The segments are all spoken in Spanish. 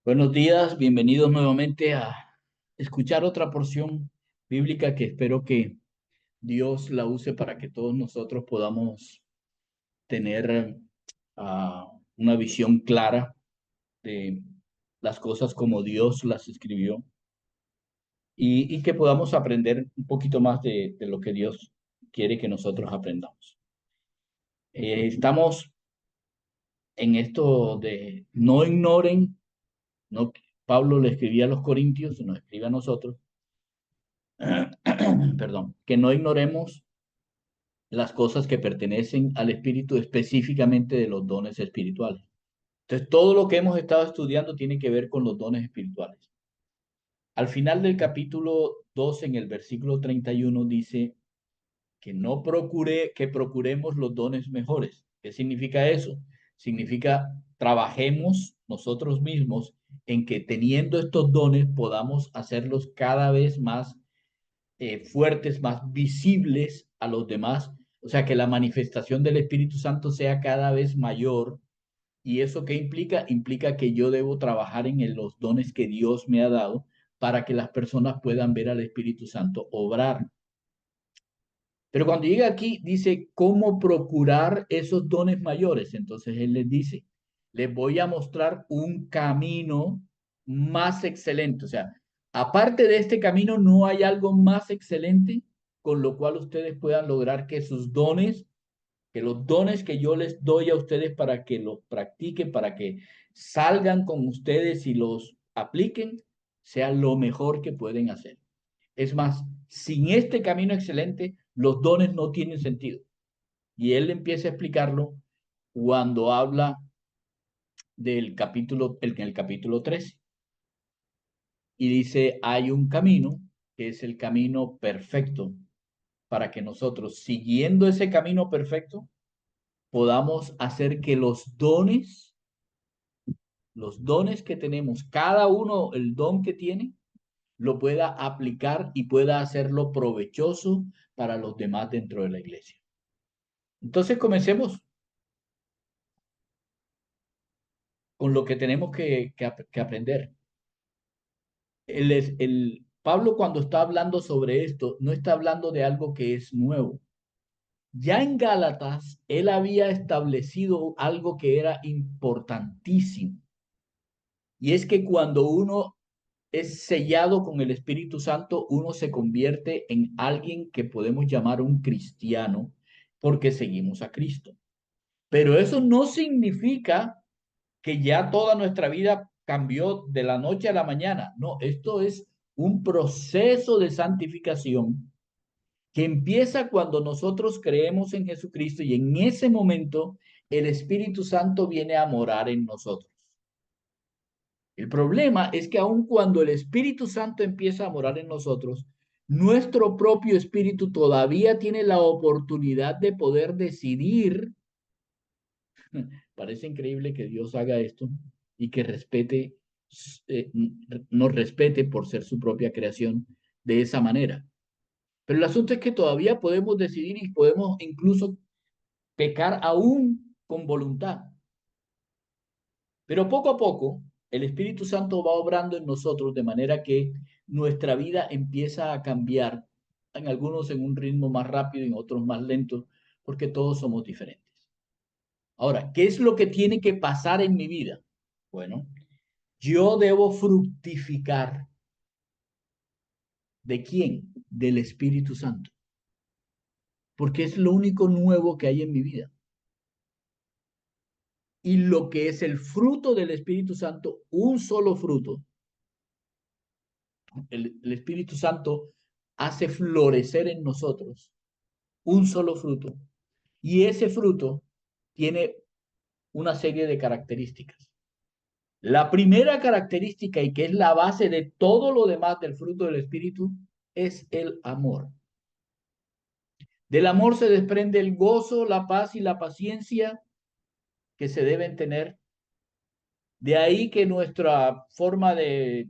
Buenos días, bienvenidos nuevamente a escuchar otra porción bíblica que espero que Dios la use para que todos nosotros podamos tener una visión clara de las cosas como Dios las escribió y que podamos aprender un poquito más de lo que Dios quiere que nosotros aprendamos. Estamos en esto de no ignoren, no, Pablo le escribía a los Corintios, nos escribe a nosotros perdón, que no ignoremos las cosas que pertenecen al Espíritu, específicamente de los dones espirituales. Entonces, todo lo que hemos estado estudiando tiene que ver con los dones espirituales. Al final del capítulo 2, en el versículo 31, dice que procuremos los dones mejores. ¿Qué significa eso? Significa trabajemos nosotros mismos en que teniendo estos dones podamos hacerlos cada vez más fuertes, más visibles a los demás. O sea, que la manifestación del Espíritu Santo sea cada vez mayor. ¿Y eso qué implica? Implica que yo debo trabajar en los dones que Dios me ha dado para que las personas puedan ver al Espíritu Santo obrar. Pero cuando llega aquí, dice, ¿cómo procurar esos dones mayores? Entonces él les dice, les voy a mostrar un camino más excelente. O sea, aparte de este camino, no hay algo más excelente con lo cual ustedes puedan lograr que sus dones, que los dones que yo les doy a ustedes para que los practiquen, para que salgan con ustedes y los apliquen, sea lo mejor que pueden hacer. Es más, sin este camino excelente, los dones no tienen sentido. Y él empieza a explicarlo cuando habla del capítulo, en el capítulo 13. Y dice, hay un camino que es el camino perfecto para que nosotros, siguiendo ese camino perfecto, podamos hacer que los dones que tenemos, cada uno el don que tiene, lo pueda aplicar y pueda hacerlo provechoso para los demás dentro de la iglesia. Entonces comencemos con lo que tenemos que aprender. Pablo cuando está hablando sobre esto, no está hablando de algo que es nuevo. Ya en Gálatas, él había establecido algo que era importantísimo. Y es que cuando uno es sellado con el Espíritu Santo, uno se convierte en alguien que podemos llamar un cristiano porque seguimos a Cristo. Pero eso no significa que ya toda nuestra vida cambió de la noche a la mañana. No, esto es un proceso de santificación que empieza cuando nosotros creemos en Jesucristo y en ese momento el Espíritu Santo viene a morar en nosotros. El problema es que aun cuando el Espíritu Santo empieza a morar en nosotros, nuestro propio espíritu todavía tiene la oportunidad de poder decidir. Parece increíble que Dios haga esto y que respete, eh, nos respete por ser su propia creación de esa manera. Pero el asunto es que todavía podemos decidir y podemos incluso pecar aún con voluntad. Pero poco a poco, el Espíritu Santo va obrando en nosotros de manera que nuestra vida empieza a cambiar, en algunos en un ritmo más rápido y en otros más lento, porque todos somos diferentes. Ahora, ¿qué es lo que tiene que pasar en mi vida? Bueno, yo debo fructificar. ¿De quién? Del Espíritu Santo, porque es lo único nuevo que hay en mi vida. Y lo que es el fruto del Espíritu Santo, un solo fruto, el Espíritu Santo hace florecer en nosotros un solo fruto. Y ese fruto tiene una serie de características. La primera característica, y que es la base de todo lo demás del fruto del Espíritu, es el amor. Del amor se desprende el gozo, la paz y la paciencia que se deben tener. De ahí que nuestra forma de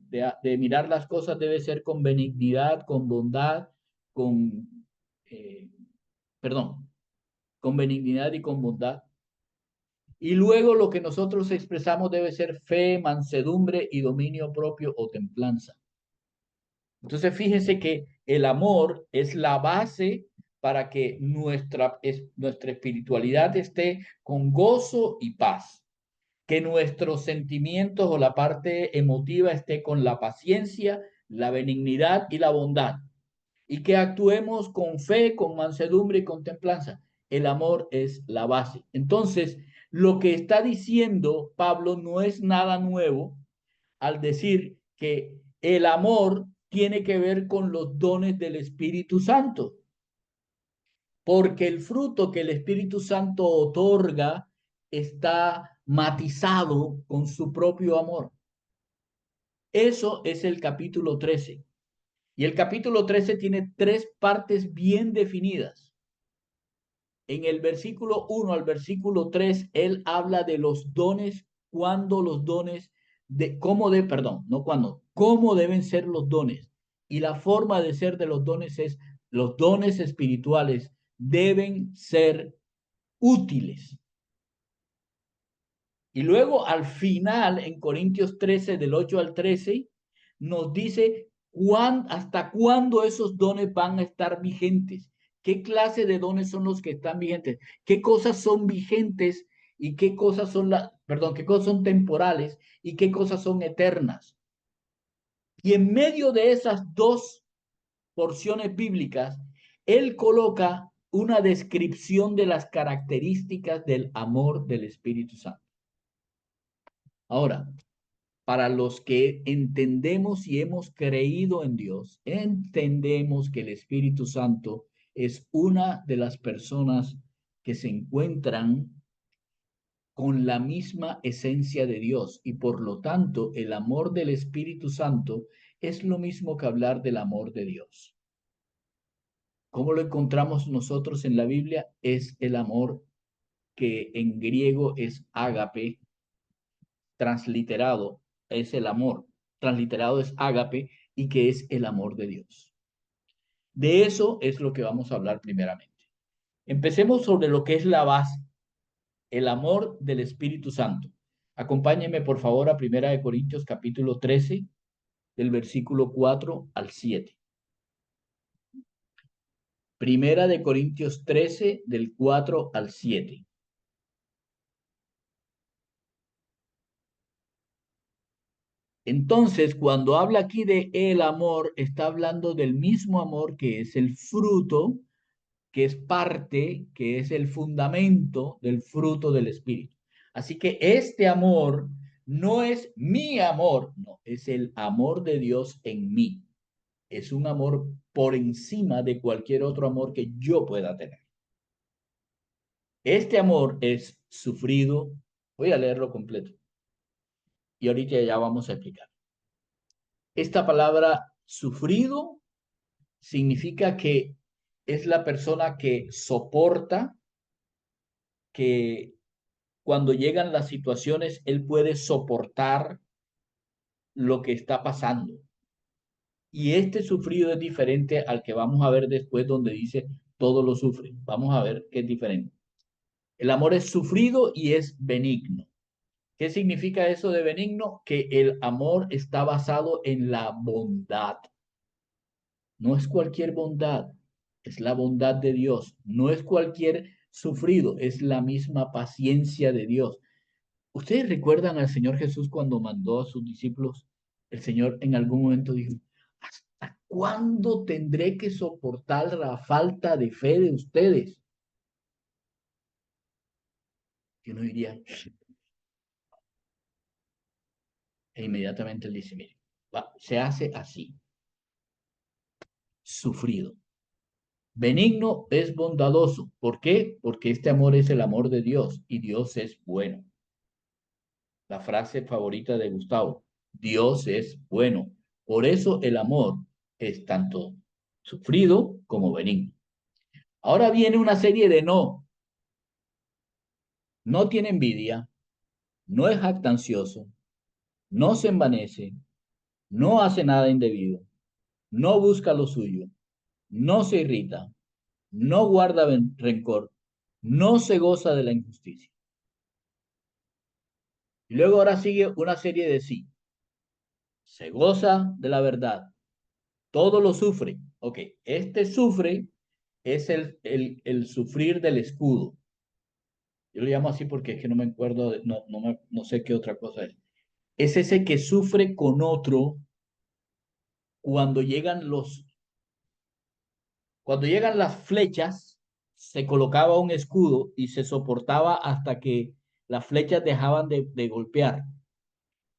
mirar las cosas debe ser con benignidad, con bondad, con, eh, perdón, con benignidad y con bondad. Y luego lo que nosotros expresamos debe ser fe, mansedumbre y dominio propio o templanza. Entonces, fíjense que el amor es la base para que nuestra espiritualidad esté con gozo y paz, que nuestros sentimientos o la parte emotiva esté con la paciencia, la benignidad y la bondad, y que actuemos con fe, con mansedumbre y con templanza. El amor es la base. Entonces, lo que está diciendo Pablo no es nada nuevo al decir que el amor tiene que ver con los dones del Espíritu Santo, porque el fruto que el Espíritu Santo otorga está matizado con su propio amor. Eso es el capítulo 13. Y el capítulo 13 tiene tres partes bien definidas. En el versículo 1 al versículo 3, él habla de los dones, cuándo los dones, perdón, no cuándo, cómo deben ser los dones. Y la forma de ser de los dones es, los dones espirituales deben ser útiles. Y luego al final, en Corintios 13, del 8 al 13, nos dice hasta cuándo esos dones van a estar vigentes. ¿Qué clase de dones son los que están vigentes? ¿Qué cosas son vigentes y qué cosas son qué cosas son temporales y qué cosas son eternas? Y en medio de esas dos porciones bíblicas, él coloca una descripción de las características del amor del Espíritu Santo. Ahora, para los que entendemos y hemos creído en Dios, entendemos que el Espíritu Santo es una de las personas que se encuentran con la misma esencia de Dios y por lo tanto el amor del Espíritu Santo es lo mismo que hablar del amor de Dios. ¿Cómo lo encontramos nosotros en la Biblia? Es el amor que en griego es ágape, transliterado es el amor, transliterado es ágape y que es el amor de Dios. De eso es lo que vamos a hablar primeramente. Empecemos sobre lo que es la base, el amor del Espíritu Santo. Acompáñenme por favor a Primera de Corintios capítulo 13, del versículo 4 al 7. Primera de Corintios 13, del 4 al 7. Entonces, cuando habla aquí de el amor, está hablando del mismo amor que es el fruto, que es parte, que es el fundamento del fruto del Espíritu. Así que este amor no es mi amor, no, es el amor de Dios en mí. Es un amor por encima de cualquier otro amor que yo pueda tener. Este amor es sufrido. Voy a leerlo completo y ahorita ya vamos a explicar. Esta palabra sufrido significa que es la persona que soporta, que cuando llegan las situaciones, él puede soportar lo que está pasando. Y este sufrido es diferente al que vamos a ver después, donde dice todo lo sufre. Vamos a ver qué es diferente. El amor es sufrido y es benigno. ¿Qué significa eso de benigno? Que el amor está basado en la bondad. No es cualquier bondad, es la bondad de Dios. No es cualquier sufrido, es la misma paciencia de Dios. ¿Ustedes recuerdan al Señor Jesús cuando mandó a sus discípulos? El Señor en algún momento dijo, ¿hasta cuándo tendré que soportar la falta de fe de ustedes? Y uno diría, e inmediatamente él dice, mire, se hace así, sufrido. Benigno es bondadoso. ¿Por qué? Porque este amor es el amor de Dios y Dios es bueno. La frase favorita de Gustavo, Dios es bueno. Por eso el amor es tanto sufrido como benigno. Ahora viene una serie de no. No tiene envidia, no es jactancioso, no se envanece, no hace nada indebido, no busca lo suyo, no se irrita, no guarda rencor, no se goza de la injusticia. Y luego ahora sigue una serie de sí. Se goza de la verdad, todo lo sufre. Ok, este sufre es el sufrir del escudo. Yo lo llamo así porque es que no me acuerdo, no sé qué otra cosa es. Es ese que sufre con otro cuando cuando llegan las flechas, se colocaba un escudo y se soportaba hasta que las flechas dejaban de golpear.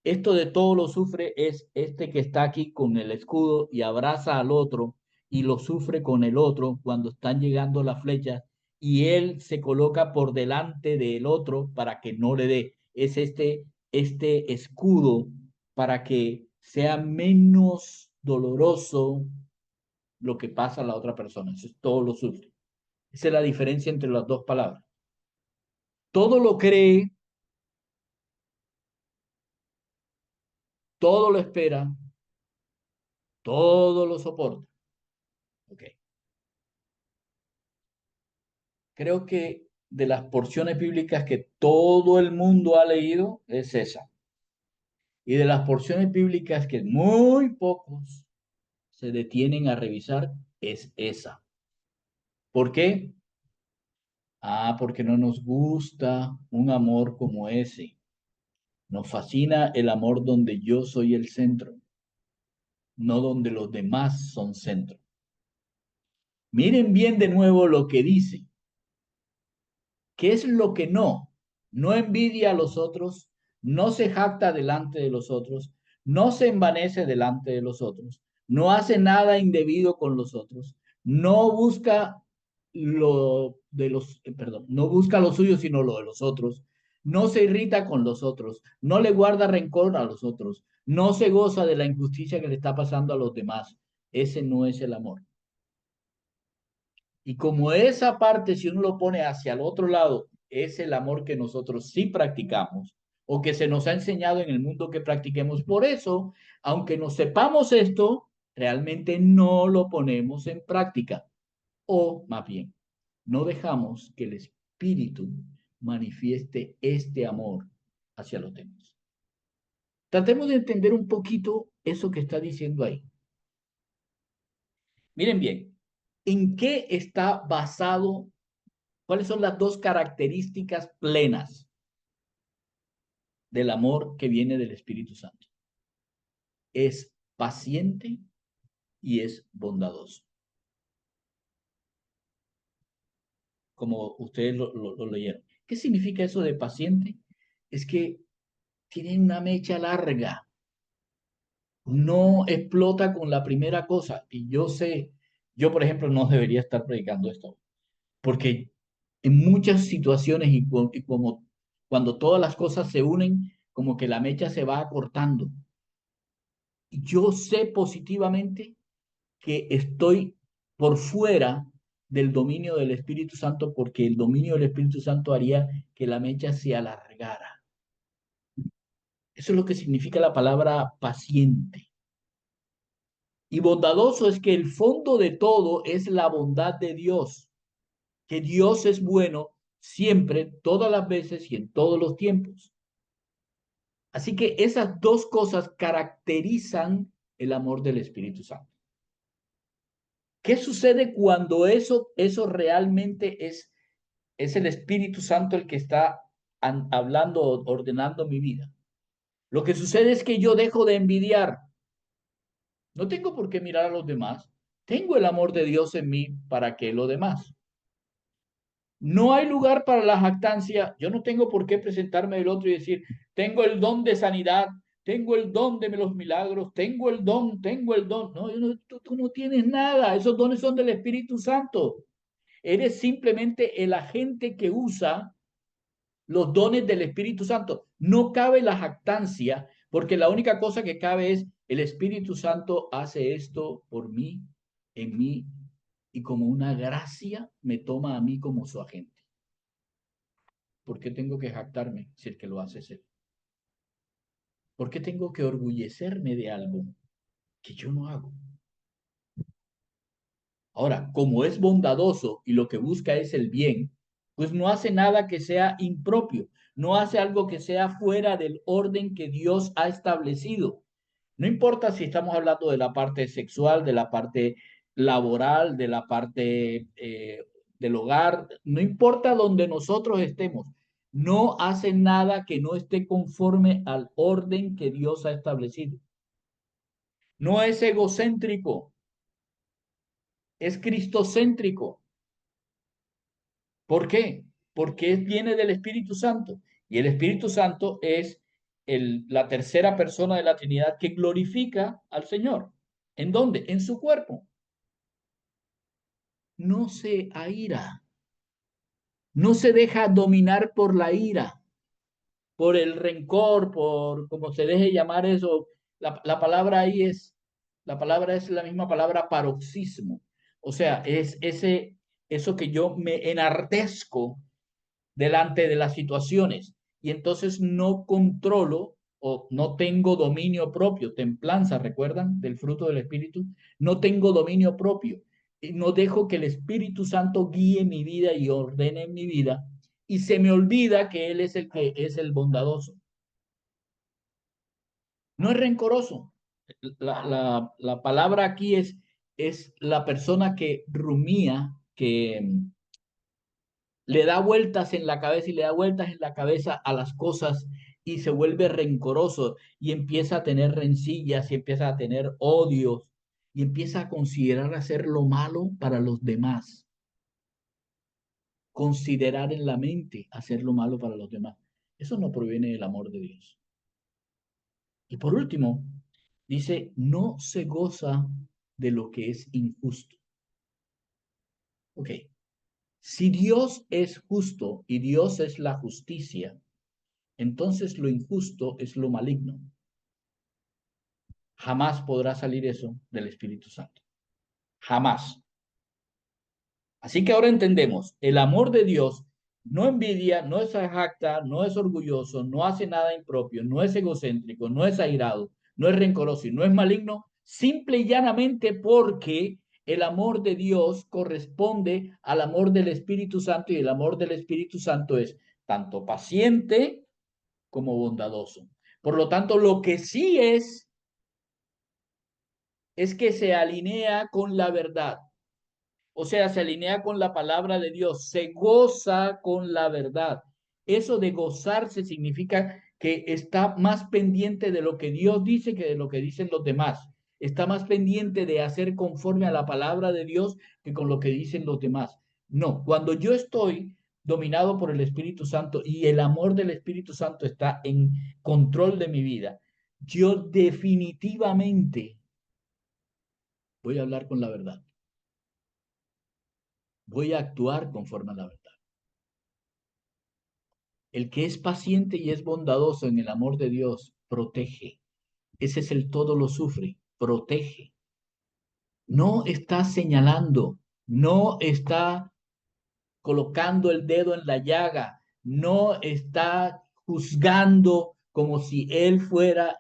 Esto de todo lo sufre es este que está aquí con el escudo y abraza al otro y lo sufre con el otro cuando están llegando las flechas y él se coloca por delante del otro para que no le dé. Es este escudo para que sea menos doloroso lo que pasa a la otra persona. Eso es todo lo sufre. Esa es la diferencia entre las dos palabras. Todo lo cree, todo lo espera, todo lo soporta. Ok. Creo que de las porciones bíblicas que todo el mundo ha leído es esa. Y de las porciones bíblicas que muy pocos se detienen a revisar es esa. ¿Por qué? Ah, porque no nos gusta un amor como ese. Nos fascina el amor donde yo soy el centro, no donde los demás son centro. Miren bien de nuevo lo que dice. ¿Qué es lo que no? No envidia a los otros, no se jacta delante de los otros, no se envanece delante de los otros, no hace nada indebido con los otros, no busca perdón, no busca lo suyo sino lo de los otros, no se irrita con los otros, no le guarda rencor a los otros, no se goza de la injusticia que le está pasando a los demás. Ese no es el amor. Y como esa parte, si uno lo pone hacia el otro lado, es el amor que nosotros sí practicamos o que se nos ha enseñado en el mundo que practiquemos. Por eso, aunque nos sepamos esto, realmente no lo ponemos en práctica. O más bien, no dejamos que el Espíritu manifieste este amor hacia los demás. Tratemos de entender un poquito eso que está diciendo ahí. Miren bien, ¿en qué está basado? ¿Cuáles son las dos características plenas del amor que viene del Espíritu Santo? Es paciente y es bondadoso. Como ustedes lo leyeron. ¿Qué significa eso de paciente? Es que tiene una mecha larga. No explota con la primera cosa. Y yo sé, yo por ejemplo no debería estar predicando esto, porque en muchas situaciones y como cuando todas las cosas se unen, como que la mecha se va acortando. Yo sé positivamente que estoy por fuera del dominio del Espíritu Santo porque el dominio del Espíritu Santo haría que la mecha se alargara. Eso es lo que significa la palabra paciente. Y bondadoso es que el fondo de todo es la bondad de Dios, que Dios es bueno siempre, todas las veces y en todos los tiempos. Así que esas dos cosas caracterizan el amor del Espíritu Santo. ¿Qué sucede cuando eso realmente es el Espíritu Santo el que está hablando, ordenando mi vida? Lo que sucede es que yo dejo de envidiar. No tengo por qué mirar a los demás. Tengo el amor de Dios en mí para que lo demás. No hay lugar para la jactancia. Yo no tengo por qué presentarme del otro y decir, tengo el don de sanidad, tengo el don de los milagros, tengo el don, tengo el don. No, tú no tienes nada. Esos dones son del Espíritu Santo. Eres simplemente el agente que usa los dones del Espíritu Santo. No cabe la jactancia, porque la única cosa que cabe es el Espíritu Santo hace esto por mí, en mí, y como una gracia me toma a mí como su agente. ¿Por qué tengo que jactarme si el que lo hace es él? ¿Por qué tengo que orgullecerme de algo que yo no hago? Ahora, como es bondadoso y lo que busca es el bien, pues no hace nada que sea impropio. no hace algo que sea fuera del orden que Dios ha establecido. No importa si estamos hablando de la parte sexual, de la parte laboral, de la parte del hogar, no importa donde nosotros estemos, no hace nada que no esté conforme al orden que Dios ha establecido. No es egocéntrico, es cristocéntrico. ¿Por qué? Porque viene del Espíritu Santo. Y el Espíritu Santo es la tercera persona de la Trinidad que glorifica al Señor. ¿En dónde? En su cuerpo. No se aira, no se deja dominar por la ira, por el rencor, por como se deje llamar eso. La palabra ahí es, la palabra es la misma palabra paroxismo. O sea, es eso que yo me enardezco delante de las situaciones y entonces no controlo o no tengo dominio propio. Templanza, ¿recuerdan? Del fruto del Espíritu. No tengo dominio propio. Y no dejo que el Espíritu Santo guíe mi vida y ordene mi vida. Y se me olvida que Él es el que es el bondadoso. No es rencoroso. La palabra aquí es la persona que rumía, que le da vueltas en la cabeza y le da vueltas en la cabeza a las cosas y se vuelve rencoroso y empieza a tener rencillas y empieza a tener odios y empieza a considerar hacer lo malo para los demás. Considerar en la mente hacer lo malo para los demás. Eso no proviene del amor de Dios. Y por último, dice, no se goza de lo que es injusto. Ok, si Dios es justo y Dios es la justicia, entonces lo injusto es lo maligno. Jamás podrá salir eso del Espíritu Santo. Jamás. Así que ahora entendemos, el amor de Dios no envidia, no es jacta, no es orgulloso, no hace nada impropio, no es egocéntrico, no es airado, no es rencoroso y no es maligno, simple y llanamente porque el amor de Dios corresponde al amor del Espíritu Santo y el amor del Espíritu Santo es tanto paciente como bondadoso. Por lo tanto, lo que sí es que se alinea con la verdad. O sea, se alinea con la palabra de Dios, se goza con la verdad. Eso de gozarse significa que está más pendiente de lo que Dios dice que de lo que dicen los demás. Está más pendiente de hacer conforme a la palabra de Dios que con lo que dicen los demás. No, cuando yo estoy dominado por el Espíritu Santo y el amor del Espíritu Santo está en control de mi vida, yo definitivamente voy a hablar con la verdad. Voy a actuar conforme a la verdad. El que es paciente y es bondadoso en el amor de Dios, protege. Ese es el todo lo sufre, protege. No está señalando, no está colocando el dedo en la llaga, no está juzgando como si él fuera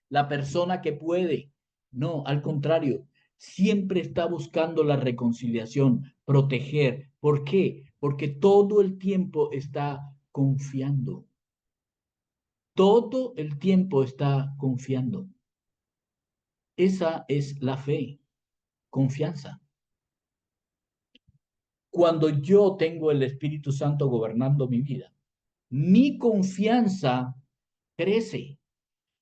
la persona que puede. No, al contrario, siempre está buscando la reconciliación, proteger. ¿Por qué? Porque todo el tiempo está confiando. Todo el tiempo está confiando. Esa es la fe, confianza. Cuando yo tengo el Espíritu Santo gobernando mi vida, mi confianza crece.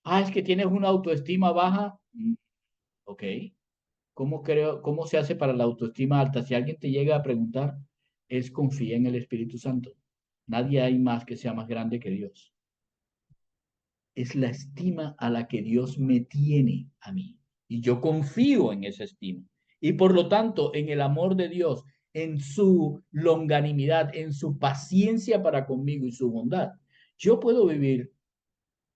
Ah, es que tienes una autoestima baja. Ok. ¿Cómo se hace para la autoestima alta? Si alguien te llega a preguntar, es confía en el Espíritu Santo. Nadie hay más que sea más grande que Dios. Es la estima a la que Dios me tiene a mí. Y yo confío en esa estima. Y por lo tanto, en el amor de Dios, en su longanimidad, en su paciencia para conmigo y su bondad, yo puedo vivir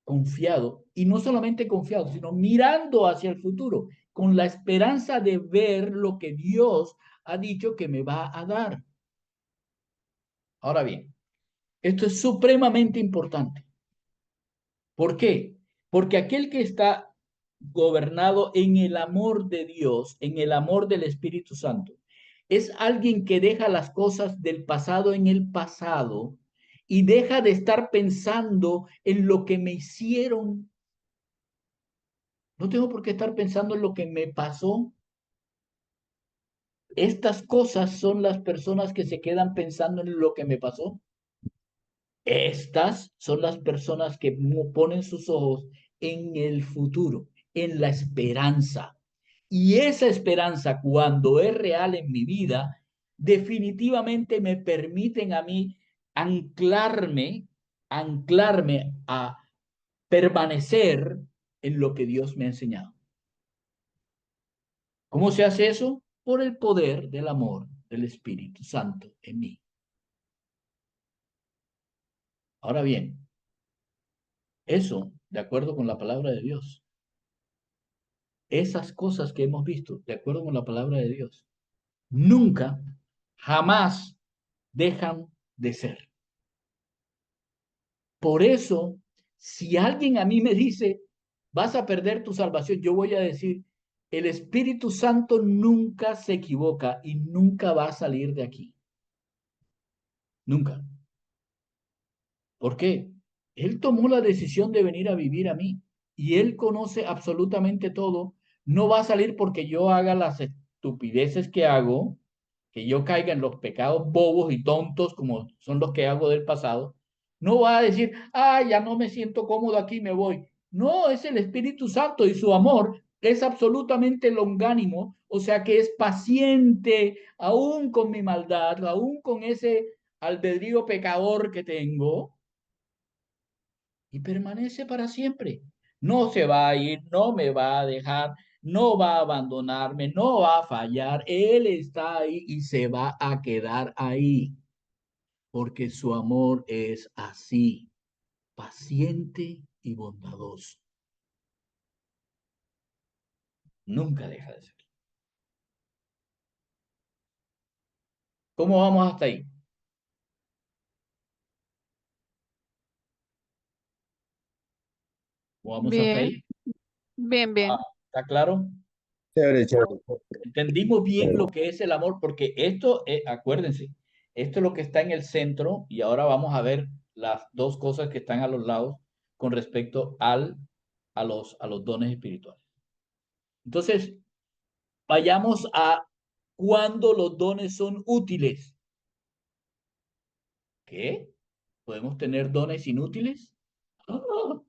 confiado y no solamente confiado, sino mirando hacia el futuro, con la esperanza de ver lo que Dios ha dicho que me va a dar. Ahora bien, esto es supremamente importante. ¿Por qué? Porque aquel que está gobernado en el amor de Dios, en el amor del Espíritu Santo, es alguien que deja las cosas del pasado en el pasado y deja de estar pensando en lo que me hicieron. No tengo por qué estar pensando en lo que me pasó. Estas cosas son las personas que se quedan pensando en lo que me pasó. Estas son las personas que ponen sus ojos en el futuro, en la esperanza. Y esa esperanza, cuando es real en mi vida, definitivamente me permiten a mí anclarme a permanecer en lo que Dios me ha enseñado. ¿Cómo se hace eso? Por el poder del amor del Espíritu Santo en mí. Ahora bien, eso, de acuerdo con la palabra de Dios, esas cosas que hemos visto, de acuerdo con la palabra de Dios, nunca, jamás dejan de ser. Por eso, si alguien a mí me dice, vas a perder tu salvación, yo voy a decir, el Espíritu Santo nunca se equivoca y nunca va a salir de aquí. Nunca. ¿Por qué? Él tomó la decisión de venir a vivir a mí y él conoce absolutamente todo. No va a salir porque yo haga las estupideces que hago, que yo caiga en los pecados bobos y tontos como son los que hago del pasado. No va a decir, ah, ya no me siento cómodo aquí, me voy. No, es el Espíritu Santo y su amor es absolutamente longánimo, o sea que es paciente aún con mi maldad, aún con ese albedrío pecador que tengo y permanece para siempre. No se va a ir, no me va a dejar, no va a abandonarme, no va a fallar. Él está ahí y se va a quedar ahí, porque su amor es así, paciente y bondadoso. Nunca deja de ser. ¿Cómo vamos hasta ahí? ¿Cómo vamos hasta Bien, ahí? bien, Ah, bien. ¿está claro? Chévere, chévere. Entendimos bien Chévere. lo que es el amor, porque esto, acuérdense, esto es lo que está en el centro y ahora vamos a ver las dos cosas que están a los lados con respecto a los dones espirituales. Entonces, vayamos a cuándo los dones son útiles. ¿Qué? ¿Podemos tener dones inútiles? Ah,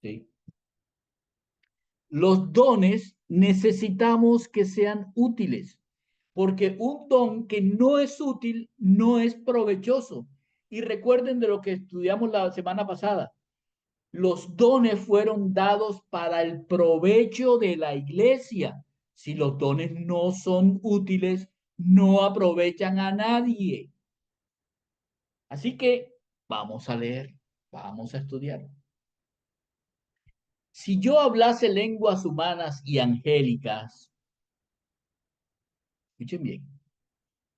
sí. Los dones necesitamos que sean útiles, porque un don que no es útil no es provechoso. Y recuerden de lo que estudiamos la semana pasada. Los dones fueron dados para el provecho de la iglesia. Si los dones no son útiles, no aprovechan a nadie. Así que vamos a leer, vamos a estudiar. Si yo hablase lenguas humanas y angélicas, escuchen bien,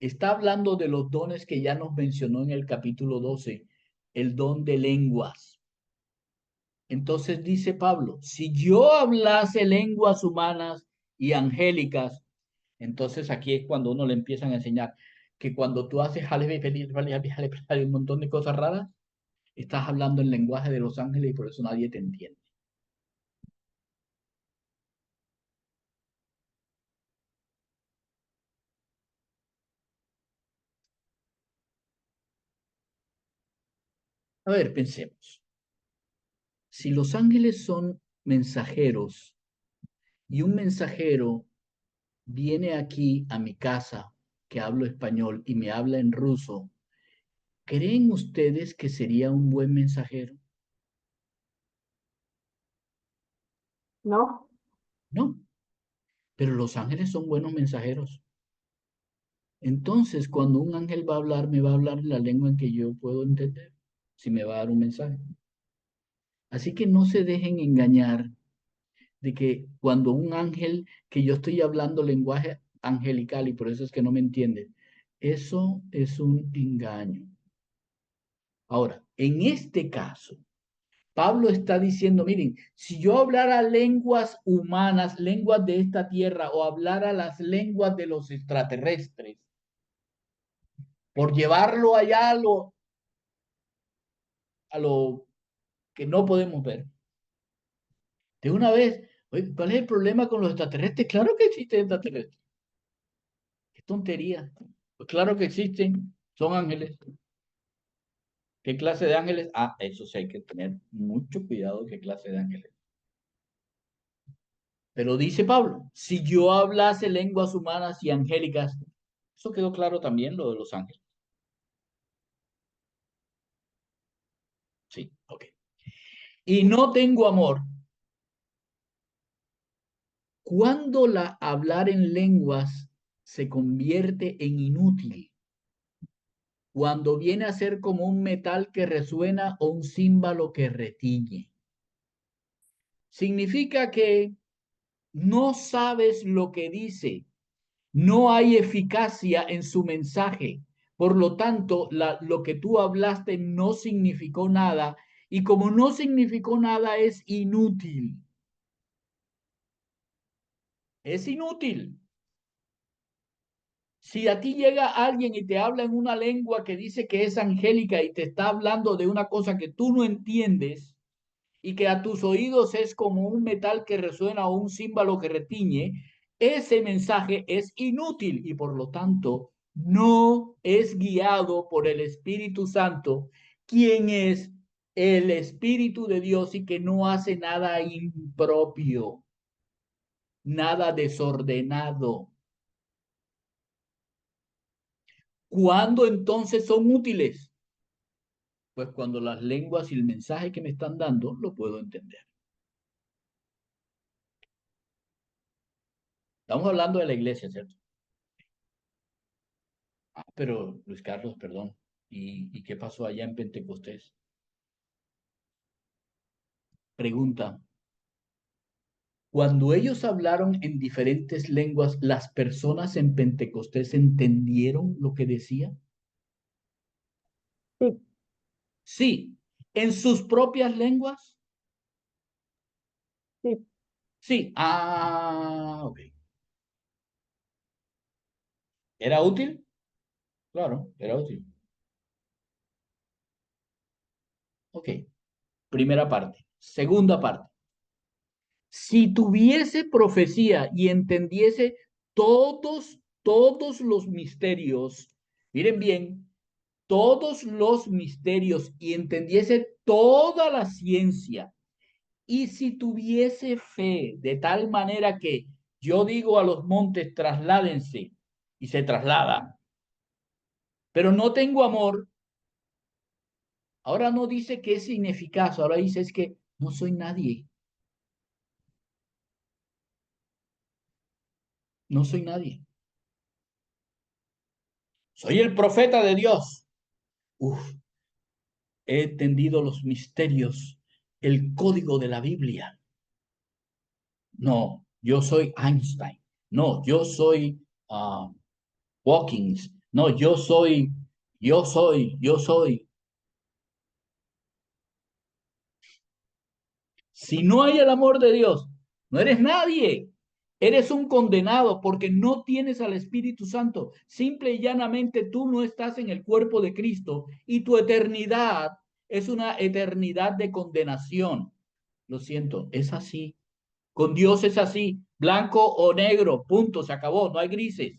está hablando de los dones que ya nos mencionó en el capítulo 12, el don de lenguas. Entonces dice Pablo, si yo hablase lenguas humanas y angélicas, entonces aquí es cuando uno le empiezan a enseñar que cuando tú haces un montón de cosas raras, estás hablando el lenguaje de los ángeles y por eso nadie te entiende. A ver, pensemos. Si los ángeles son mensajeros y un mensajero viene aquí a mi casa, que hablo español, y me habla en ruso, ¿creen ustedes que sería un buen mensajero? ¿No? No, pero los ángeles son buenos mensajeros. Entonces, cuando un ángel va a hablar, me va a hablar en la lengua en que yo puedo entender, si me va a dar un mensaje. Así que no se dejen engañar de que cuando un ángel, que yo estoy hablando lenguaje angelical y por eso es que no me entienden, eso es un engaño. Ahora, en este caso, Pablo está diciendo, miren, si yo hablara lenguas humanas, lenguas de esta tierra, o hablara las lenguas de los extraterrestres, por llevarlo allá a lo que no podemos ver. De una vez, oye, ¿cuál es el problema con los extraterrestres? Claro que existen extraterrestres. Qué tontería. Pues claro que existen, son ángeles. ¿Qué clase de ángeles? Ah, eso sí hay que tener mucho cuidado qué clase de ángeles. Pero dice Pablo, si yo hablase lenguas humanas y angélicas, eso quedó claro también lo de los ángeles. Sí, ok. Y no tengo amor. ¿Cuándo la hablar en lenguas se convierte en inútil? Cuando viene a ser como un metal que resuena o un címbalo que retiñe. Significa que no sabes lo que dice, no hay eficacia en su mensaje. Por lo tanto, lo que tú hablaste no significó nada y como no significó nada es inútil. Es inútil. Si a ti llega alguien y te habla en una lengua que dice que es angélica y te está hablando de una cosa que tú no entiendes y que a tus oídos es como un metal que resuena o un címbalo que retiñe, ese mensaje es inútil y por lo tanto no es guiado por el Espíritu Santo, quien es el Espíritu de Dios y que no hace nada impropio, nada desordenado. ¿Cuándo entonces son útiles? Pues cuando las lenguas y el mensaje que me están dando lo puedo entender. Estamos hablando de la iglesia, ¿cierto? Ah, pero Luis Carlos, perdón. ¿Y qué pasó allá en Pentecostés? Pregunta. Cuando ellos hablaron en diferentes lenguas, ¿las personas en Pentecostés entendieron lo que decía? Sí, Sí. ¿En sus propias lenguas? sí, Sí. Ah, ok. ¿Era útil? Claro, era útil. Ok. Primera parte. Segunda parte. Si tuviese profecía y entendiese todos los misterios, miren bien, todos los misterios y entendiese toda la ciencia, y si tuviese fe de tal manera que yo digo a los montes, trasládense, y se trasladan, pero no tengo amor, ahora no dice que es ineficaz, ahora dice es que no soy nadie, no soy nadie. Soy el profeta de Dios. Uf, he entendido los misterios, el código de la Biblia. No, yo soy Einstein. No, yo soy Hawkins. No, yo soy. Si no hay el amor de Dios, no eres nadie. Eres un condenado porque no tienes al Espíritu Santo. Simple y llanamente tú no estás en el cuerpo de Cristo y tu eternidad es una eternidad de condenación. Lo siento, es así. Con Dios es así, blanco o negro, punto, se acabó, no hay grises.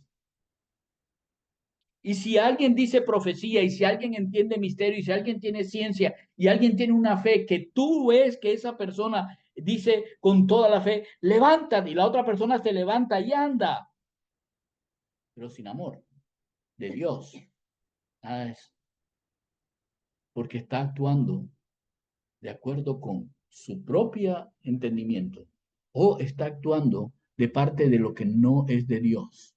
Y si alguien dice profecía, y si alguien entiende misterio, y si alguien tiene ciencia, y alguien tiene una fe que tú ves que esa persona dice con toda la fe, levántate, y la otra persona se levanta y anda, pero sin amor de Dios, nada es porque está actuando de acuerdo con su propio entendimiento o está actuando de parte de lo que no es de Dios,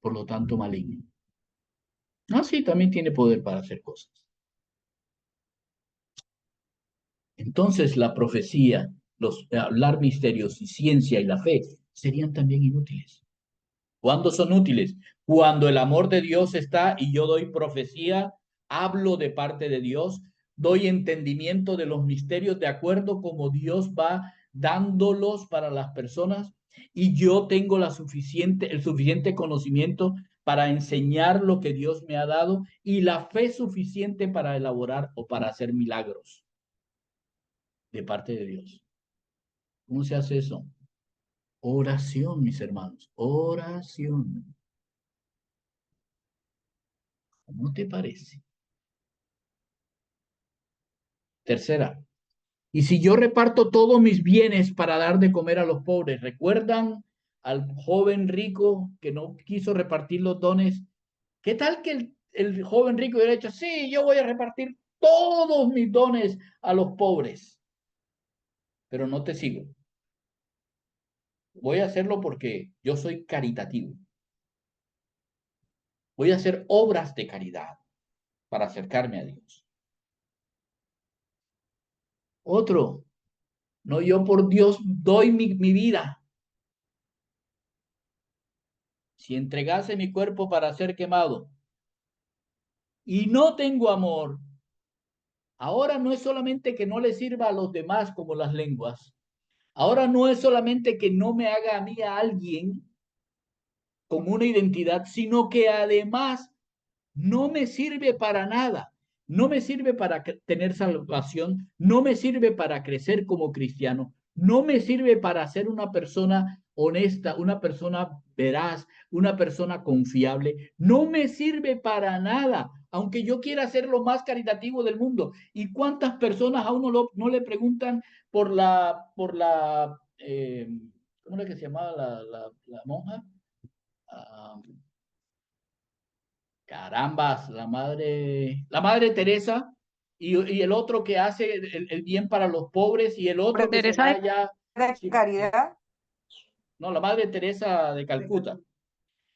por lo tanto maligno. Ah, sí, también tiene poder para hacer cosas. Entonces la profecía, los hablar misterios y ciencia y la fe serían también inútiles. ¿Cuándo son útiles? Cuando el amor de Dios está y yo doy profecía, hablo de parte de Dios, doy entendimiento de los misterios de acuerdo como Dios va dándolos para las personas y yo tengo el suficiente conocimiento para enseñar lo que Dios me ha dado y la fe suficiente para elaborar o para hacer milagros de parte de Dios. ¿Cómo se hace eso? Oración, mis hermanos, oración. ¿Cómo te parece? Tercera, y si yo reparto todos mis bienes para dar de comer a los pobres, ¿recuerdan al joven rico que no quiso repartir los dones? ¿Qué tal que el joven rico hubiera dicho, sí, yo voy a repartir todos mis dones a los pobres? Pero no te sigo. Voy a hacerlo porque yo soy caritativo. Voy a hacer obras de caridad para acercarme a Dios. Otro, no, yo por Dios doy mi vida. Si entregase mi cuerpo para ser quemado y no tengo amor, ahora no es solamente que no le sirva a los demás como las lenguas. Ahora no es solamente que no me haga a mí a alguien con una identidad, sino que además no me sirve para nada. No me sirve para tener salvación, no me sirve para crecer como cristiano, no me sirve para ser una persona honesta, una persona veraz, una persona confiable, no me sirve para nada, aunque yo quiera ser lo más caritativo del mundo. ¿Y cuántas personas a uno no le preguntan ¿cómo era que se llamaba la monja? Ah, carambas, la madre Teresa y el otro que hace el bien para los pobres y el otro que se Teresa va de allá, sí, Caridad. no, la madre Teresa de Calcuta,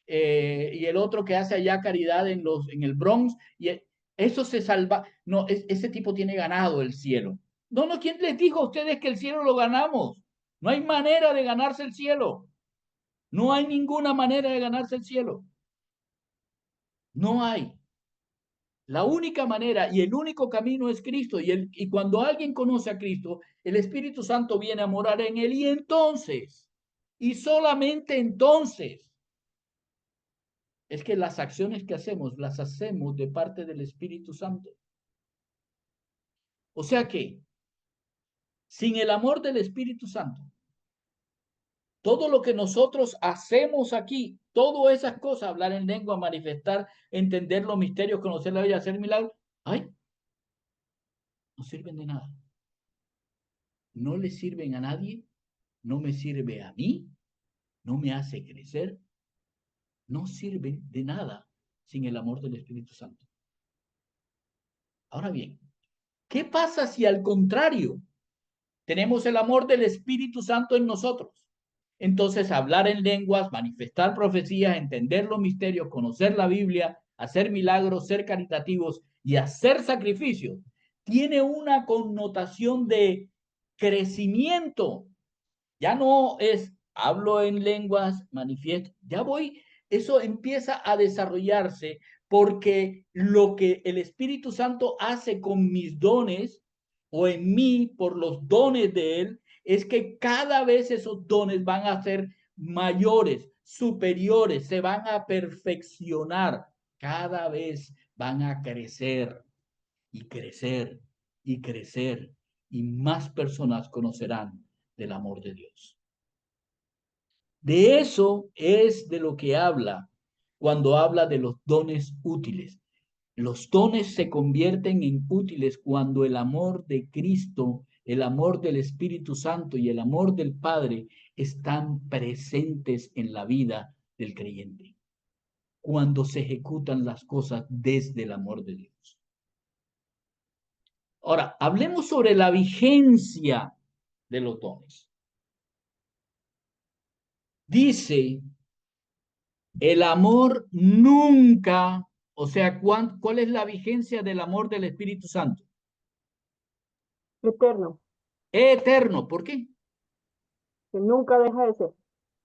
y el otro que hace allá caridad en el Bronx, eso se salva, no, ese tipo tiene ganado el cielo. No, no, ¿quién les dijo a ustedes que el cielo lo ganamos? No hay manera de ganarse el cielo. No hay ninguna manera de ganarse el cielo. No hay. La única manera y el único camino es Cristo. Y cuando alguien conoce a Cristo, el Espíritu Santo viene a morar en él. Y entonces, y solamente entonces, es que las acciones que hacemos, las hacemos de parte del Espíritu Santo. O sea que, sin el amor del Espíritu Santo, todo lo que nosotros hacemos aquí, todas esas cosas, hablar en lengua, manifestar, entender los misterios, conocer la vida, hacer milagros, ay, no sirven de nada. No le sirven a nadie, no me sirve a mí, no me hace crecer, no sirve de nada sin el amor del Espíritu Santo. Ahora bien, ¿qué pasa si al contrario tenemos el amor del Espíritu Santo en nosotros? Entonces, hablar en lenguas, manifestar profecías, entender los misterios, conocer la Biblia, hacer milagros, ser caritativos y hacer sacrificios, tiene una connotación de crecimiento. Ya no es hablo en lenguas, manifiesto, ya voy, eso empieza a desarrollarse porque lo que el Espíritu Santo hace con mis dones o en mí por los dones de Él es que cada vez esos dones van a ser mayores, superiores, se van a perfeccionar, cada vez van a crecer y crecer y crecer y más personas conocerán del amor de Dios. De eso es de lo que habla cuando habla de los dones útiles. Los dones se convierten en útiles cuando el amor de Cristo, el amor del Espíritu Santo y el amor del Padre están presentes en la vida del creyente. Cuando se ejecutan las cosas desde el amor de Dios. Ahora, hablemos sobre la vigencia de los dones. Dice, el amor nunca, o sea, ¿cuál es la vigencia del amor del Espíritu Santo? Eterno, Eterno, ¿por qué? que nunca deja de ser,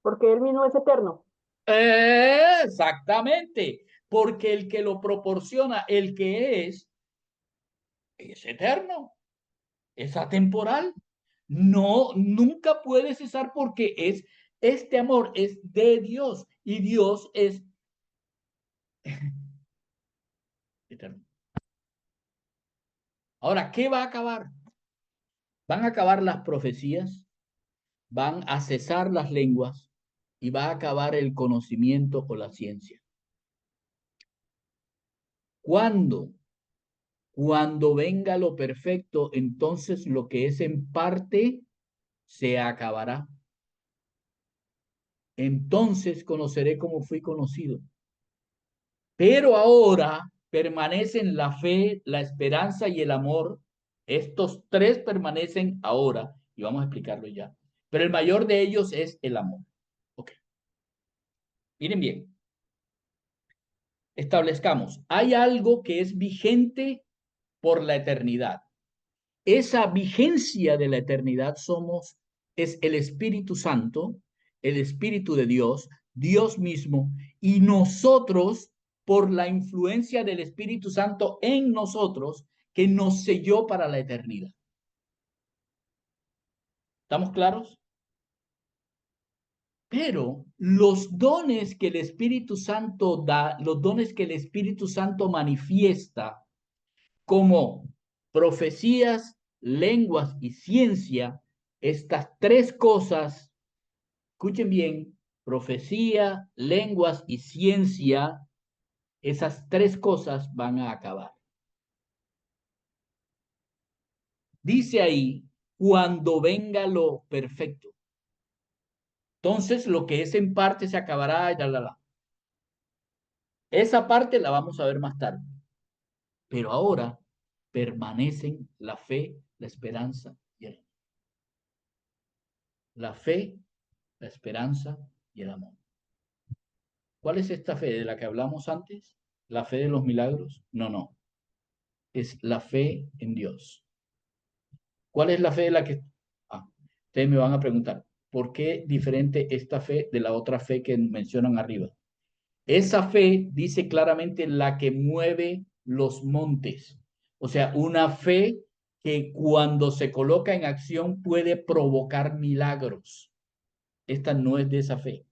porque Él mismo es eterno. Exactamente, porque el que lo proporciona, el que es eterno, es atemporal. No, nunca puede cesar porque este amor es de Dios y Dios es Eterno. Ahora, ¿qué va a acabar? Van a acabar las profecías, van a cesar las lenguas y va a acabar el conocimiento o la ciencia. ¿Cuándo? Cuando venga lo perfecto, entonces lo que es en parte se acabará. Entonces conoceré como fui conocido. Pero ahora permanecen la fe, la esperanza y el amor. Estos tres permanecen ahora y vamos a explicarlo ya. Pero el mayor de ellos es el amor. Ok. Miren bien. Establezcamos. Hay algo que es vigente por la eternidad. Esa vigencia de la eternidad es el Espíritu Santo, el Espíritu de Dios, Dios mismo, y nosotros, por la influencia del Espíritu Santo en nosotros, que nos selló para la eternidad. ¿Estamos claros? Pero los dones que el Espíritu Santo da, los dones que el Espíritu Santo manifiesta, como profecías, lenguas y ciencia, estas tres cosas, escuchen bien, profecía, lenguas y ciencia, esas tres cosas van a acabar. Dice ahí, cuando venga lo perfecto. Entonces, lo que es en parte se acabará, y Esa parte la vamos a ver más tarde. Pero ahora permanecen la fe, la esperanza y el amor. La fe, la esperanza y el amor. ¿Cuál es esta fe de la que hablamos antes? ¿La fe de los milagros? No, no. Es la fe en Dios. ¿Cuál es la fe de la que... Ustedes me van a preguntar, ¿por qué diferente esta fe de la otra fe que mencionan arriba? Esa fe dice claramente la que mueve los montes. O sea, una fe que cuando se coloca en acción puede provocar milagros. Esta no es de esa fe,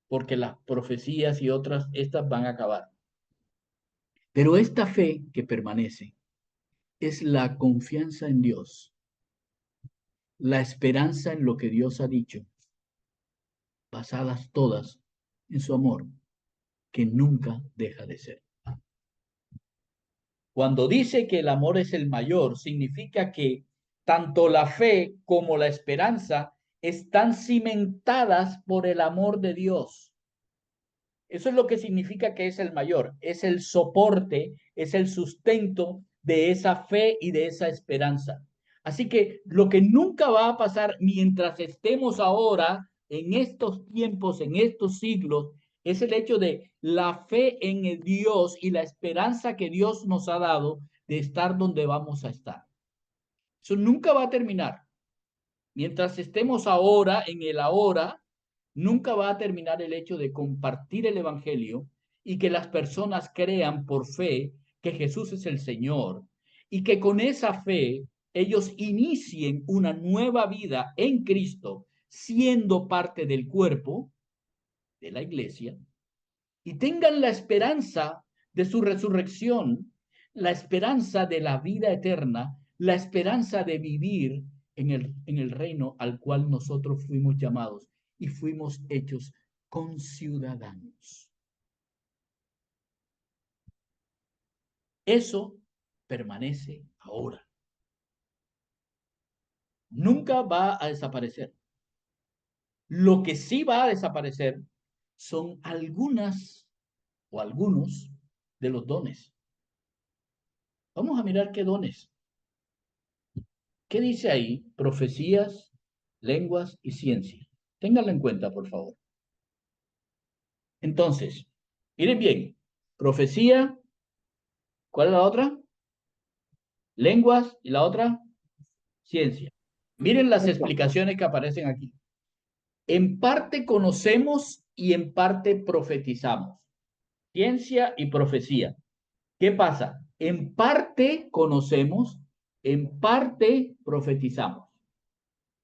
porque las profecías y otras, estas van a acabar. Pero esta fe que permanece es la confianza en Dios, la esperanza en lo que Dios ha dicho, basadas todas en su amor, que nunca deja de ser. Cuando dice que el amor es el mayor, significa que tanto la fe como la esperanza están cimentadas por el amor de Dios. Eso es lo que significa que es el mayor, es el soporte, es el sustento de esa fe y de esa esperanza. Así que lo que nunca va a pasar mientras estemos ahora en estos tiempos, en estos siglos, es el hecho de la fe en el Dios y la esperanza que Dios nos ha dado de estar donde vamos a estar. Eso nunca va a terminar. Mientras estemos ahora, en el ahora, nunca va a terminar el hecho de compartir el Evangelio y que las personas crean por fe que Jesús es el Señor y que con esa fe ellos inicien una nueva vida en Cristo, siendo parte del cuerpo de la iglesia y tengan la esperanza de su resurrección, la esperanza de la vida eterna, la esperanza de vivir en el reino al cual nosotros fuimos llamados y fuimos hechos conciudadanos. Eso permanece ahora. Nunca va a desaparecer. Lo que sí va a desaparecer son algunas o algunos de los dones. Vamos a mirar qué dones. ¿Qué dice ahí? Profecías, lenguas y ciencia. Ténganlo en cuenta, por favor. Entonces, miren bien. Profecía, ¿cuál es la otra? Lenguas y la otra, ciencia. Miren las explicaciones que aparecen aquí. En parte conocemos y en parte profetizamos. Ciencia y profecía. ¿Qué pasa? En parte conocemos, en parte profetizamos.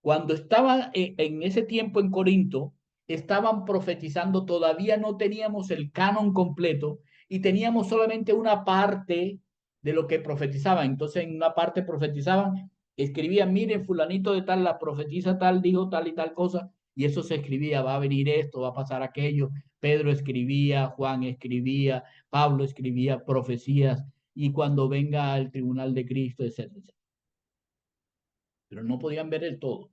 Cuando estaba en ese tiempo en Corinto, estaban profetizando, todavía no teníamos el canon completo, y teníamos solamente una parte de lo que profetizaban. Entonces en una parte profetizaban, escribían, miren, fulanito de tal, la profetiza tal, dijo tal y tal cosa, y eso se escribía, va a venir esto, va a pasar aquello. Pedro escribía, Juan escribía, Pablo escribía profecías, y cuando venga el tribunal de Cristo, etcétera, etcétera. Pero no podían ver el todo.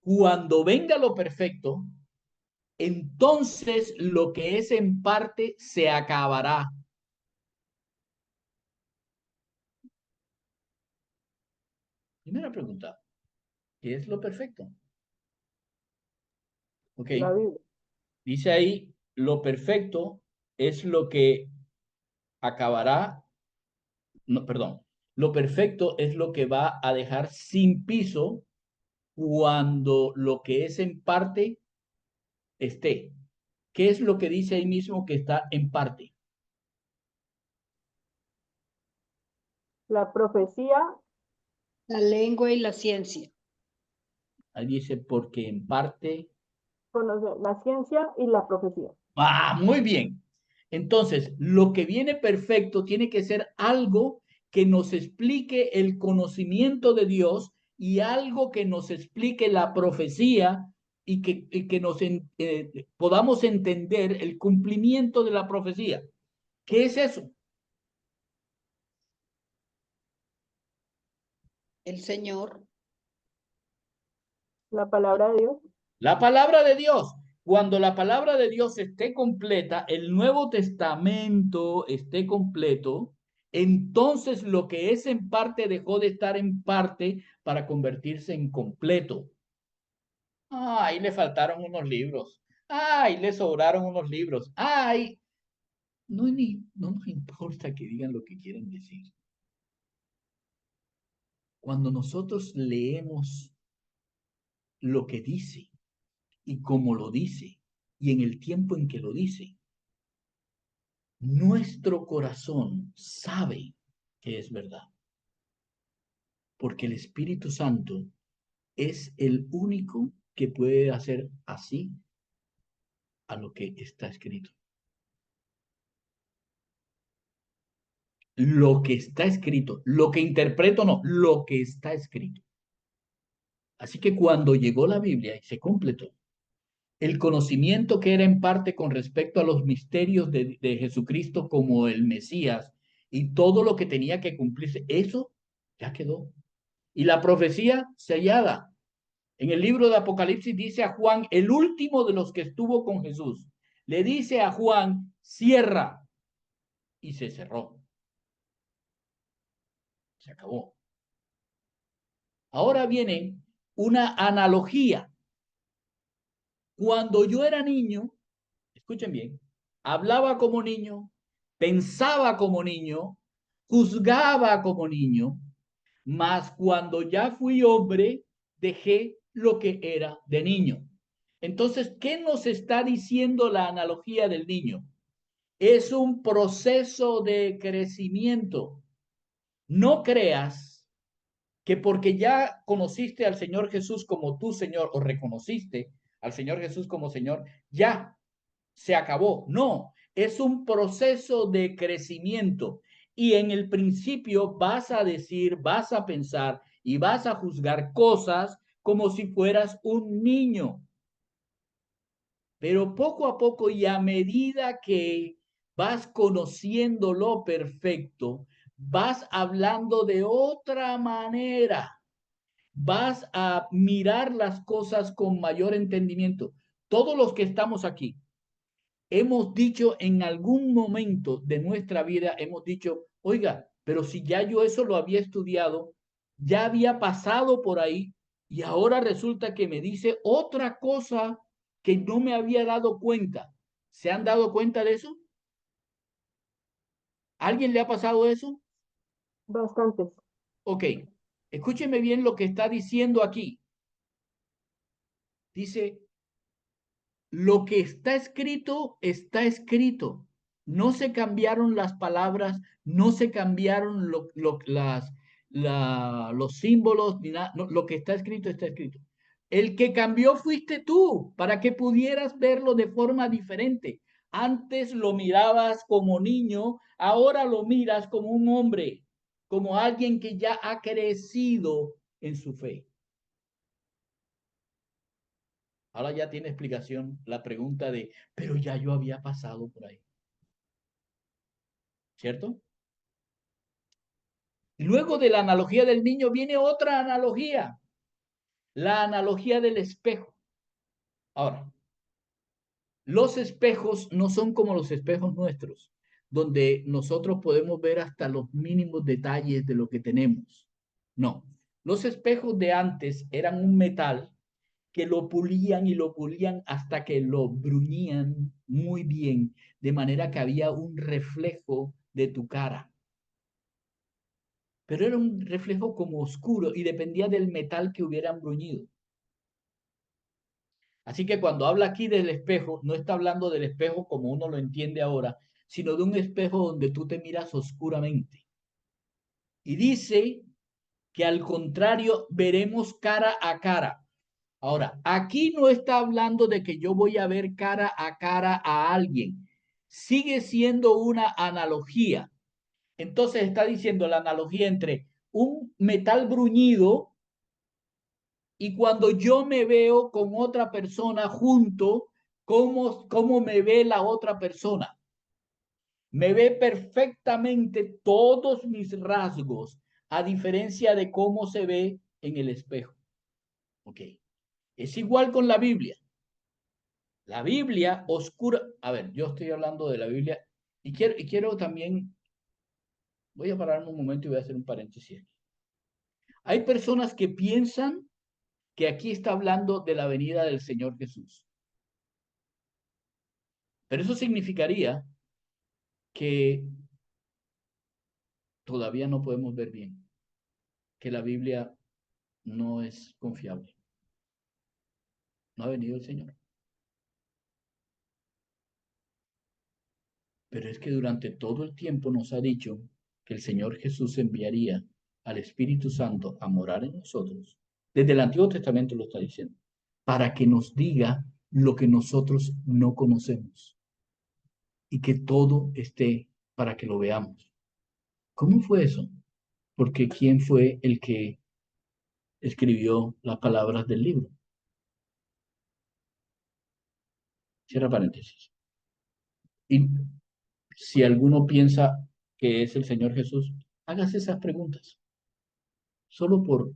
Cuando venga lo perfecto, entonces lo que es en parte se acabará. Primera pregunta, ¿qué es lo perfecto? Ok, La Biblia. dice ahí, lo perfecto es lo que acabará, no, perdón, lo perfecto es lo que va a dejar sin piso cuando lo que es en parte esté. ¿Qué es lo que dice ahí mismo que está en parte? La profecía, La lengua y la ciencia. Ahí dice, porque en parte. conocer la ciencia y la profecía. Ah, muy bien. Entonces, lo que viene perfecto tiene que ser algo que nos explique el conocimiento de Dios y algo que nos explique la profecía y que podamos entender el cumplimiento de la profecía. ¿Qué es eso? El Señor. La palabra de Dios. La palabra de Dios. Cuando la palabra de Dios esté completa, el Nuevo Testamento esté completo, entonces lo que es en parte dejó de estar en parte para convertirse en completo. Ay, le faltaron unos libros. Ay, le sobraron unos libros. Ay, no nos importa que digan lo que quieren decir. Cuando nosotros leemos lo que dice y cómo lo dice y en el tiempo en que lo dice, nuestro corazón sabe que es verdad, porque el Espíritu Santo es el único que puede hacer así a lo que está escrito. Lo que está escrito, lo que interpreto no, lo que está escrito. Así que cuando llegó la Biblia y se completó, el conocimiento que era en parte con respecto a los misterios de Jesucristo como el Mesías y todo lo que tenía que cumplirse, eso ya quedó. Y la profecía sellada. En el libro de Apocalipsis dice a Juan, el último de los que estuvo con Jesús, le dice a Juan, cierra. Y se cerró. Se acabó. Ahora viene una analogía. Cuando yo era niño, escuchen bien, hablaba como niño, pensaba como niño, juzgaba como niño, mas cuando ya fui hombre, dejé lo que era de niño. Entonces, ¿qué nos está diciendo la analogía del niño? Es un proceso de crecimiento. No creas que porque ya conociste al Señor Jesús como tu Señor o reconociste al Señor Jesús como Señor, ya se acabó. No, es un proceso de crecimiento. Y en el principio vas a decir, vas a pensar y vas a juzgar cosas como si fueras un niño. Pero poco a poco y a medida que vas conociendo lo perfecto, vas hablando de otra manera, vas a mirar las cosas con mayor entendimiento. Todos los que estamos aquí, hemos dicho en algún momento de nuestra vida, hemos dicho, oiga, pero si ya yo eso lo había estudiado, ya había pasado por ahí y ahora resulta que me dice otra cosa que no me había dado cuenta. ¿Se han dado cuenta de eso? ¿Alguien le ha pasado eso? Bastantes. Ok, escúcheme bien lo que está diciendo aquí. Dice, lo que está escrito. No se cambiaron las palabras, no se cambiaron los símbolos, ni nada. No, lo que está escrito, está escrito. El que cambió fuiste tú para que pudieras verlo de forma diferente. Antes lo mirabas como niño, ahora lo miras como un hombre, como alguien que ya ha crecido en su fe. Ahora ya tiene explicación la pregunta de, pero ya yo había pasado por ahí. ¿Cierto? Luego de la analogía del niño viene otra analogía, la analogía del espejo. Ahora, los espejos no son como los espejos nuestros, donde nosotros podemos ver hasta los mínimos detalles de lo que tenemos. No, los espejos de antes eran un metal que lo pulían y lo pulían hasta que lo bruñían muy bien, de manera que había un reflejo de tu cara. Pero era un reflejo como oscuro y dependía del metal que hubieran bruñido. Así que cuando habla aquí del espejo, no está hablando del espejo como uno lo entiende ahora, sino de un espejo donde tú te miras oscuramente. Y dice que al contrario veremos cara a cara. Ahora, aquí no está hablando de que yo voy a ver cara a alguien. Sigue siendo una analogía. Entonces está diciendo la analogía entre un metal bruñido y cuando yo me veo con otra persona junto, ¿cómo me ve la otra persona? Me ve perfectamente todos mis rasgos, a diferencia de cómo se ve en el espejo. Ok. Es igual con la Biblia. La Biblia oscura. A ver, yo estoy hablando de la Biblia y quiero también. Voy a pararme un momento y voy a hacer un paréntesis. Hay personas que piensan que aquí está hablando de la venida del Señor Jesús. Pero eso significaría que todavía no podemos ver bien, que la Biblia no es confiable. No ha venido el Señor. Pero es que durante todo el tiempo nos ha dicho que el Señor Jesús enviaría al Espíritu Santo a morar en nosotros. Desde el Antiguo Testamento lo está diciendo, para que nos diga lo que nosotros no conocemos y que todo esté para que lo veamos. ¿Cómo fue eso? Porque ¿quién fue el que escribió las palabras del libro? Cierra paréntesis. Y si alguno piensa que es el Señor Jesús, hágase esas preguntas, solo por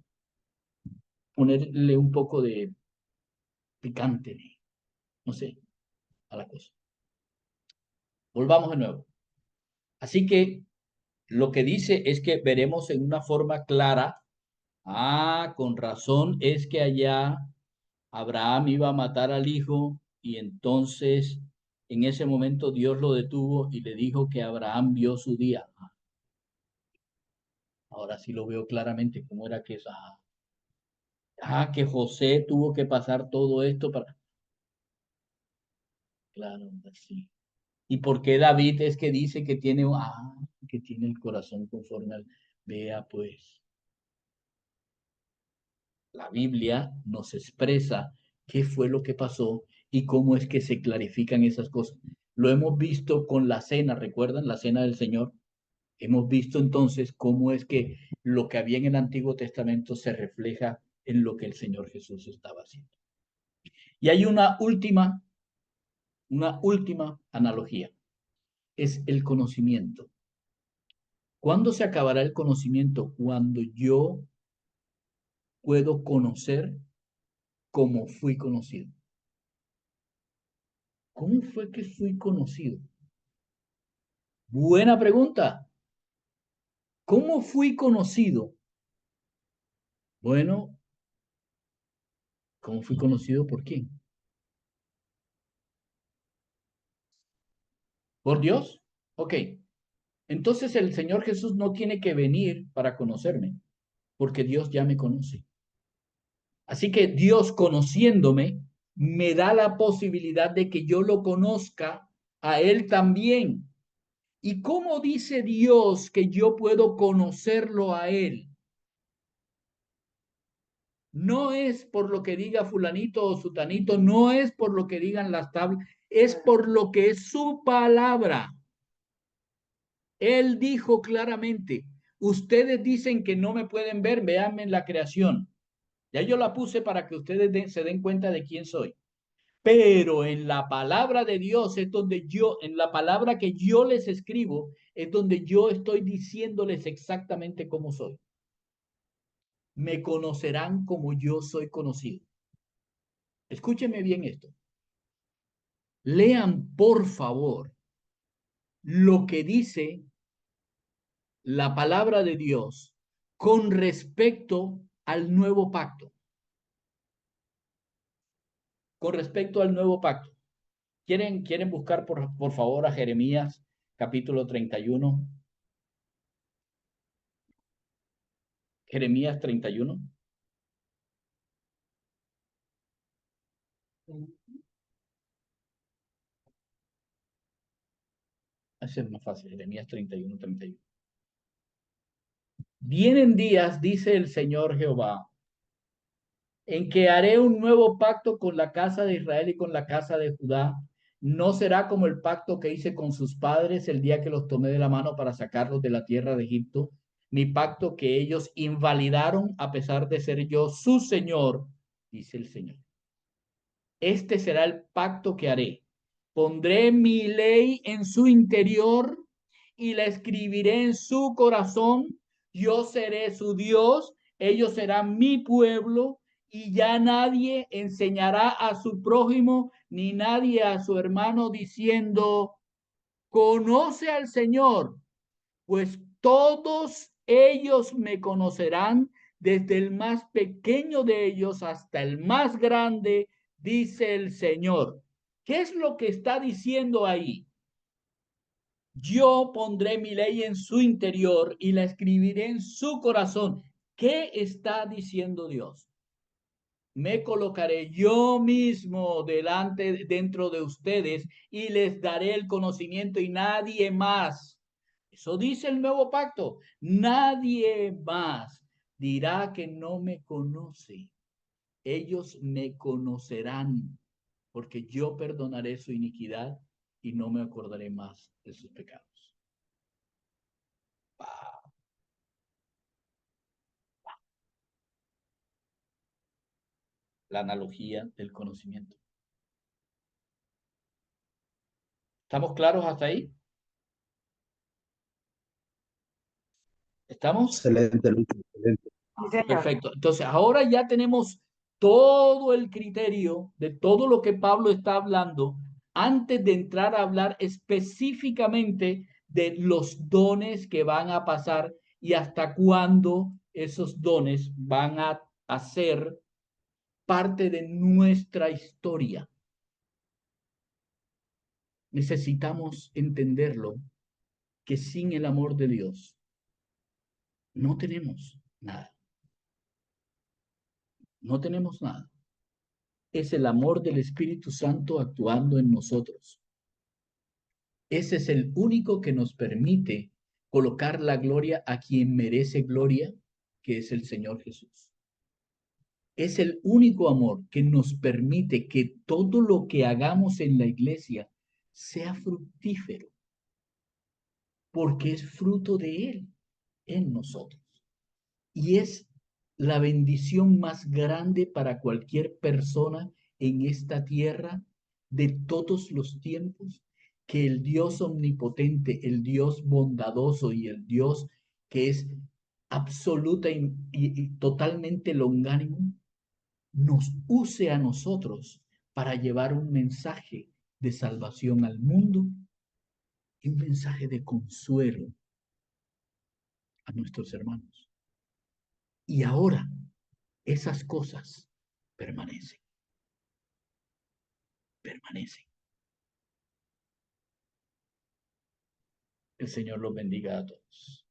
ponerle un poco de picante, no sé, a la cosa. Volvamos de nuevo. Así que lo que dice es que veremos en una forma clara, con razón es que allá Abraham iba a matar al hijo y entonces en ese momento Dios lo detuvo y le dijo que Abraham vio su día. Ahora sí lo veo claramente cómo era que que José tuvo que pasar todo esto para. Claro, sí. ¿Y por qué David es que dice que tiene el corazón conforme al. Vea, pues, la Biblia nos expresa qué fue lo que pasó y cómo es que se clarifican esas cosas. Lo hemos visto con la cena, ¿recuerdan? La cena del Señor. Hemos visto entonces cómo es que lo que había en el Antiguo Testamento se refleja en lo que el Señor Jesús estaba haciendo. Y hay una última analogía, es el conocimiento. ¿Cuándo se acabará el conocimiento? Cuando yo puedo conocer cómo fui conocido. ¿Cómo fue que fui conocido? Buena pregunta. ¿Cómo fui conocido? Bueno, ¿cómo fui conocido por quién? ¿Por Dios? Ok. Entonces el Señor Jesús no tiene que venir para conocerme, porque Dios ya me conoce. Así que Dios conociéndome me da la posibilidad de que yo lo conozca a Él también. ¿Y cómo dice Dios que yo puedo conocerlo a Él? No es por lo que diga fulanito o sutanito, no es por lo que digan las tablas, es por lo que es su palabra. Él dijo claramente, ustedes dicen que no me pueden ver, véanme en la creación. Ya yo la puse para que ustedes se den cuenta de quién soy. Pero en la palabra de Dios es donde yo, en la palabra que yo les escribo, es donde yo estoy diciéndoles exactamente cómo soy. Me conocerán como yo soy conocido. Escúcheme bien esto. Lean, por favor, lo que dice la palabra de Dios con respecto al nuevo pacto. Con respecto al nuevo pacto. ¿Quieren buscar, por favor, a Jeremías capítulo 31? Jeremías 31. Ese es más fácil, Jeremías 31, 31. Vienen días, dice el Señor Jehová, en que haré un nuevo pacto con la casa de Israel y con la casa de Judá. No será como el pacto que hice con sus padres el día que los tomé de la mano para sacarlos de la tierra de Egipto, mi pacto que ellos invalidaron a pesar de ser yo su Señor, dice el Señor. Este será el pacto que haré. Pondré mi ley en su interior y la escribiré en su corazón. Yo seré su Dios, ellos serán mi pueblo, y ya nadie enseñará a su prójimo ni nadie a su hermano diciendo, conoce al Señor, pues todos ellos me conocerán, desde el más pequeño de ellos hasta el más grande, dice el Señor. ¿Qué es lo que está diciendo ahí? Yo pondré mi ley en su interior y la escribiré en su corazón. ¿Qué está diciendo Dios? Me colocaré yo mismo dentro de ustedes y les daré el conocimiento y nadie más. Eso dice el nuevo pacto. Nadie más dirá que no me conoce. Ellos me conocerán porque yo perdonaré su iniquidad y no me acordaré más de sus pecados. La analogía del conocimiento. ¿Estamos claros hasta ahí? ¿Estamos? Excelente, Luis, excelente. Sí, señor. Perfecto. Entonces, ahora ya tenemos todo el criterio de todo lo que Pablo está hablando antes de entrar a hablar específicamente de los dones que van a pasar y hasta cuándo esos dones van a ser parte de nuestra historia. Necesitamos entenderlo, que sin el amor de Dios no tenemos nada. No tenemos nada. Es el amor del Espíritu Santo actuando en nosotros. Ese es el único que nos permite colocar la gloria a quien merece gloria, que es el Señor Jesús. Es el único amor que nos permite que todo lo que hagamos en la iglesia sea fructífero, porque es fruto de Él en nosotros. Y es la bendición más grande para cualquier persona en esta tierra de todos los tiempos, que el Dios omnipotente, el Dios bondadoso y el Dios que es absoluta y totalmente longánimo, nos use a nosotros para llevar un mensaje de salvación al mundo y un mensaje de consuelo a nuestros hermanos. Y ahora esas cosas permanecen, permanecen. El Señor los bendiga a todos.